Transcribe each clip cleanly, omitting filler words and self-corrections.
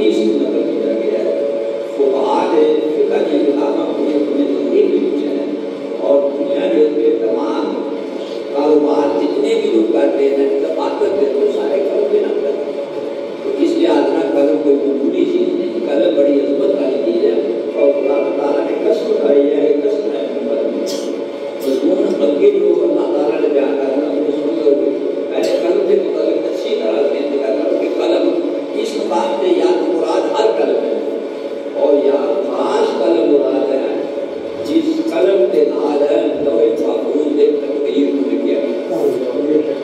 احادیث نقل کیا گیا ہے، فقہاء نے فقہ کی کتابوں میں تحقیق بھی پوچھا ہے، اور دنیا کے تمام کاروبار جتنے بھی لوگ کرتے ہیں اتفاق کرتے ہیں تو سارے قلم کے نام کرتے ہیں. تو اس لحاظ سے قلم کوئی معمولی چیز نہیں، قلم بڑی عظمت والی چیز ہے، اور اللہ تعالیٰ نے قسم کھائی ہے کہ قسم ہے اپنے قلم میں. مضمون اگے جو اللہ تعالیٰ نے بیان کرنا وہ سن لو گے. میں نے قلم کے متعلق اچھی طرح سے ذکر کروں کہ قلم اس مقام سے یا تو مراد ہر قلم ہے، اور یا خاص قلم مراد ہے جس قلم کے نال ہے لوہے محفوظ نے تقدیر کو لکھا گیا،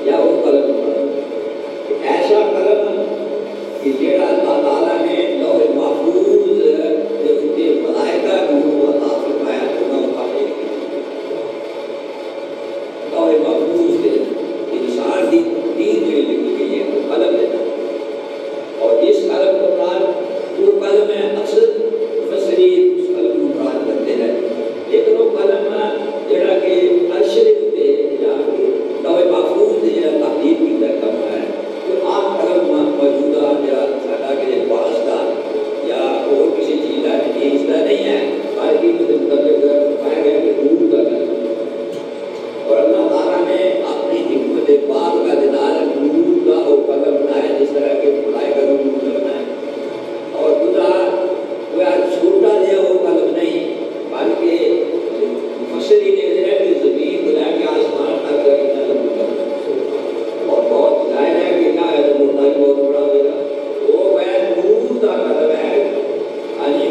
یا وہ قلم مراد ایسا قلم کہ جیڑا اللہ تعالیٰ نے لوہے محفوظ کے ملائکہ کو عطا فرمایا تو نہ اٹھائے لوہے محفوظ کے انسان کی تقدیر جو لکھی گئی ہے وہ قلم ہے. اور اس قلم کو مراد وہ قلم ہے، اکثر مفسرین اس قلم کو مراد کرتے ہیں، لیکن وہ قلم جڑا کہ عرش دے اوتے یا لوح محفوظ دے جڑا تحریر کیتا کم ہے، وہ عام قلم موجودہ جڑا ساڈا کہ واسطہ یا اور کسی چیز کا چیز کا نہیں ہے، بلکہ اس مطلب پایا گیا کہ نور کا قلم. اور اللہ تعالیٰ نے اپنی حکمت پاک کا دلال نور کا وہ قلم بنایا جس طرح کے ملائکہ کا نور بنایا. اور خدا وہ چھوٹا دیا وہ قلم نہیں، بلکہ مفسرین نے کہا کہ زمین کو لے کے آسمان تک کا کتنا لمبا اور بہت ظاہر ہے کہ کیا ہے تو بہت بڑا ہوگا. وہ نور کا قلم ہے، یعنی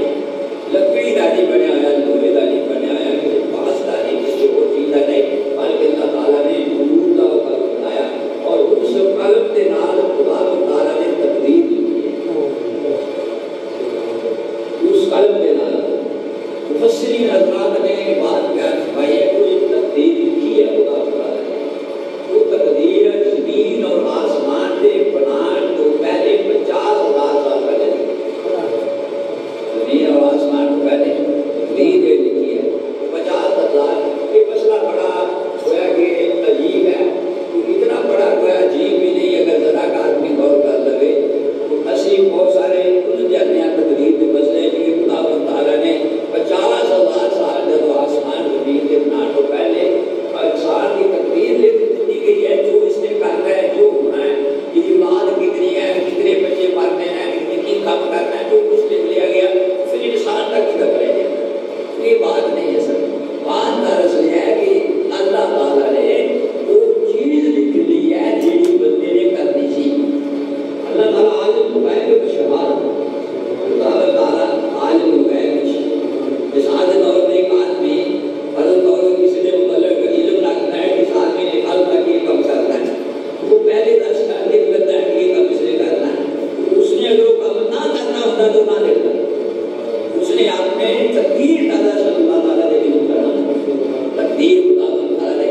لکڑی کا نہیں بنیا ہوا، لوہے کا نہیں بنیا ہوا، کسی پاس کا نہیں، کسی اور چیز کا نہیں، بلکہ اللہ تعالیٰ نے نور کا قلم بنایا. اور اس قلم کے نال خدا تعالیٰ نے تقدیر لکھی ہے. اس قلم کے نال مفسرین حضرات نے بات بیان فرمائی ہے، کوئی تقدیر لکھی ہے خدا تعالیٰ نے. وہ تقدیر زمین اور آسمان کے بنان تو پہلے 50,000 سال پہلے زمین اور آسمان کو پہلے تقدیر لکھی ہے. 50,000 یہ مسئلہ بڑا ہوا کہ عجیب ہے، اتنا بڑا ہوا عجیب بھی نہیں. اگر ذرا کا آدمی غور کر لگے تو اسی بہت سارے الجھ جاتے ہیں تقدیر کے مسئلے کہ خدا تعالیٰ نے 50,000 سال جب آسمان زمین کے بنانے کو پہلے انسان کی تقدیر لکھ دی گئی ہے، جو اس نے کرنا ہے، جو ہونا ہے، یہ اولاد کتنی ہے، کتنے بچے مرنے ہیں، کتنی کم کرنا ہے، جو کچھ لکھ لیا گیا پھر انسان تک کی کرے گا. یہ بات نہیں ہے سر. بات دراصل یہ ہے کہ اللہ تعالیٰ نے وہ چیز لکھ لی ہے جیڑی بندے نے کرنی تھی. اللہ تعالیٰ عالم الغیب و شہادت، اللہ تعالیٰ عالم الغیب و شہادت. مثال کے طور پر ایک آدمی فرض طور پر کسی نے مطلب علم رکھتا ہے کہ اس آدمی نے کل تک یہ کام کرنا ہے، وہ پہلے دس کر لکھ لیتا ہے کہ یہ کام اس نے کرنا ہے. اس نے اگر وہ کام نہ کرنا ہوتا تو نہ لکھتا. اس نے اپنے تقدیر تعالیٰ سے اللہ تعالیٰ نے علم کرنا، تقدیر خدا تعالیٰ نے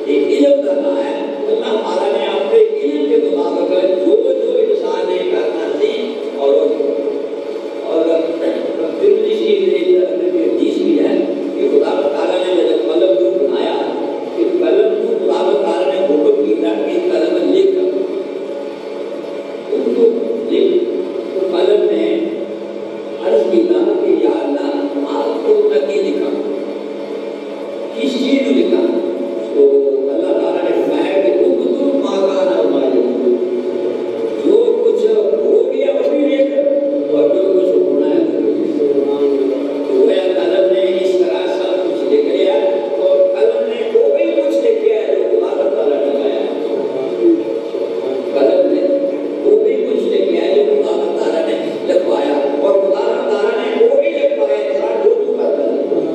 ایک علم کرنا ہے. اللہ تعالیٰ نے اپنے علم کے مطابق جو جو انسان نے کرنا تھی اور حدیث بھی ہے کہ خدا تعالیٰ نے جب قلم کو بنایا کہ قلم کو خدا تعالیٰ نے حکم کیا کہ قلم لکھ ان کو لکھ. تو قلم نے عرض کیا کہ یا اللہ آپ کو نہیں لکھا، کس چیز کو لکھا؟ تو اللہ تعالیٰ نے فرمایا کہ اکتب ما کان ما یکتب، جو کچھ ہو گیا وہ بھی لکھ اور جو کچھ ہونا ہے وہ بھی لکھ. تو وہ قلم نے اس طرح سب کچھ لکھ لیا اور قلم نے وہ بھی کچھ لکھا ہے جو خدا تعالیٰ نے لکھایا ہے. قلم نے وہ بھی کچھ لکھا ہے جو خدا تعالیٰ نے لکھوایا، اور خدا تعالیٰ نے وہ بھی لکھوایا انسان جو تو کرتا ہے.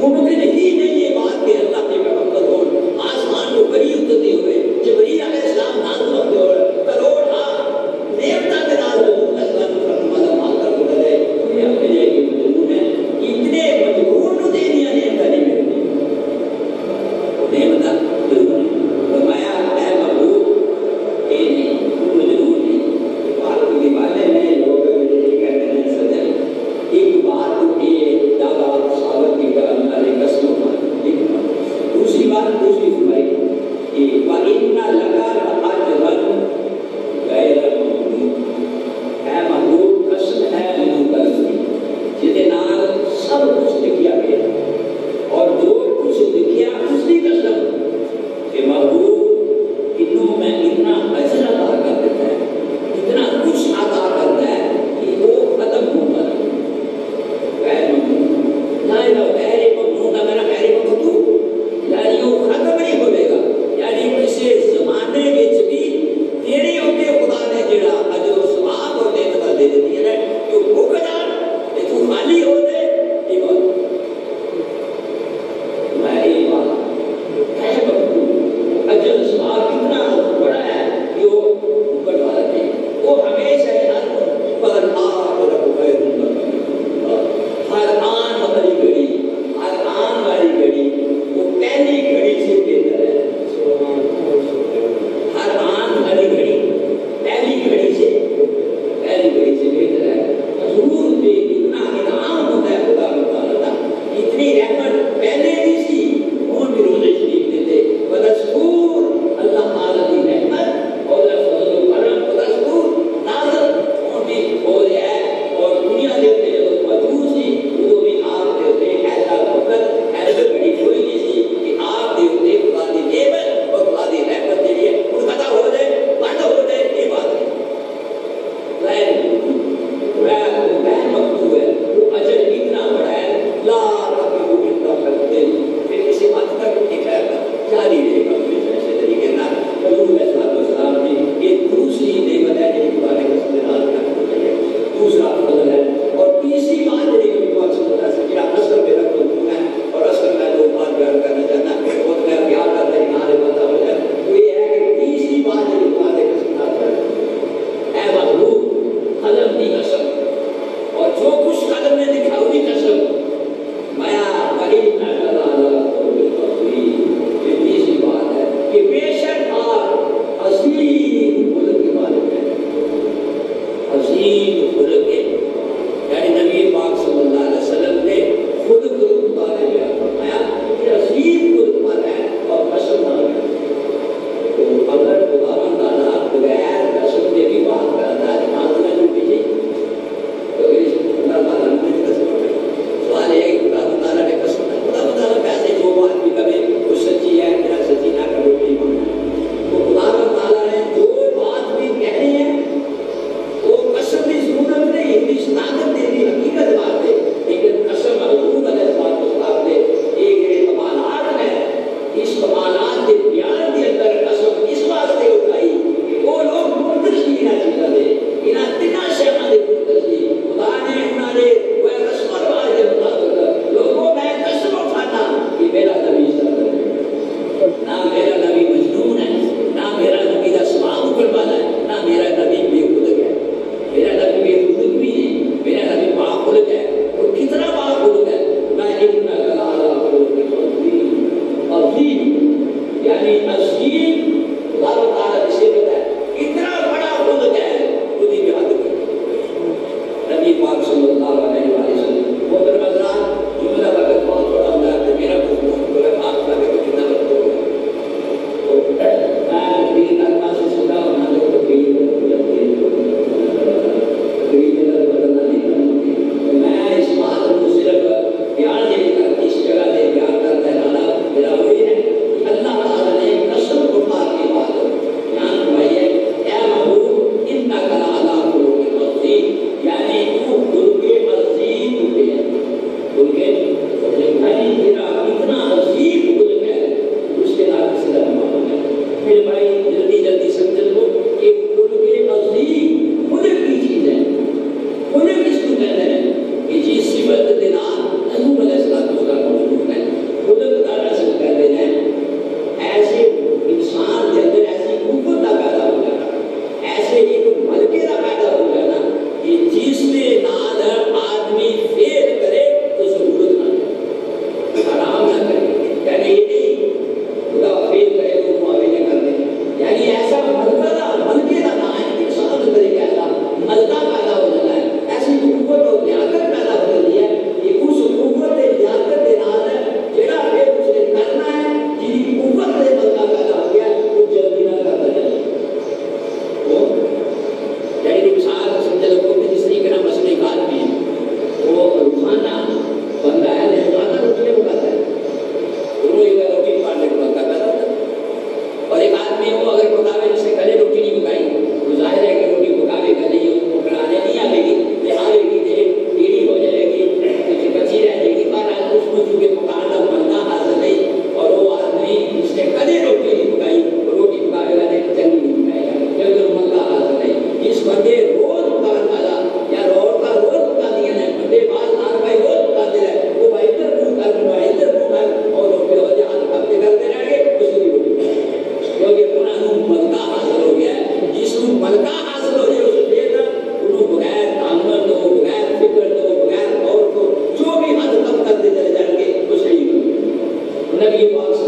ممکن ہی نہیں یہ بات کہ اللہ کے پیغمبر ہو آسمان کو بری اترتے ہوئے جبریل علیہ السلام نازل ہوتے ہوئے کروڑ نعمتوں کے نال حضور علیہ السلام فرمایا مال کر کو دے یہ اپنے لیے کی مجنون ہے اتنے مجنون نو دینیاں نعمتاں نہیں ملتی نعمتاں فرمایا اے محبوب اے نہیں مجنون نہیں بات کی والے میں لوگ کہتے ہیں سجن ایک بات یہ دادا صاحب کی کرم علی قسم دوسری بات دوسری فرمائی کہ وَإِنَّ لَكَ لَأَجْرًا غَيْرَ مَمْنُونٍ اے محبوب قسم ہے منو قسم جس کے نال سب کچھ لکھیا گیا اور جو کچھ لکھیا اس کی قسم کہ محبوب انہوں میں اتنا اجر عطا کر دیتا ہے اتنا کچھ عطا کرتا ہے کہ وہ ختم ہوتا ہے غیر ممنون لا الہ غیر ممنون کا میرا غیر مقدور یعنی وہ ختم نہیں ہوئے گا یعنی کسی زمانے وچ بھی تیرے اوتے خدا نے جڑا اجر و ثواب اور نعمت دے دیتی ہے کہ وہ مک جان تے تو خالی ہو جائے یہ بات میں یہ بات نبی پاک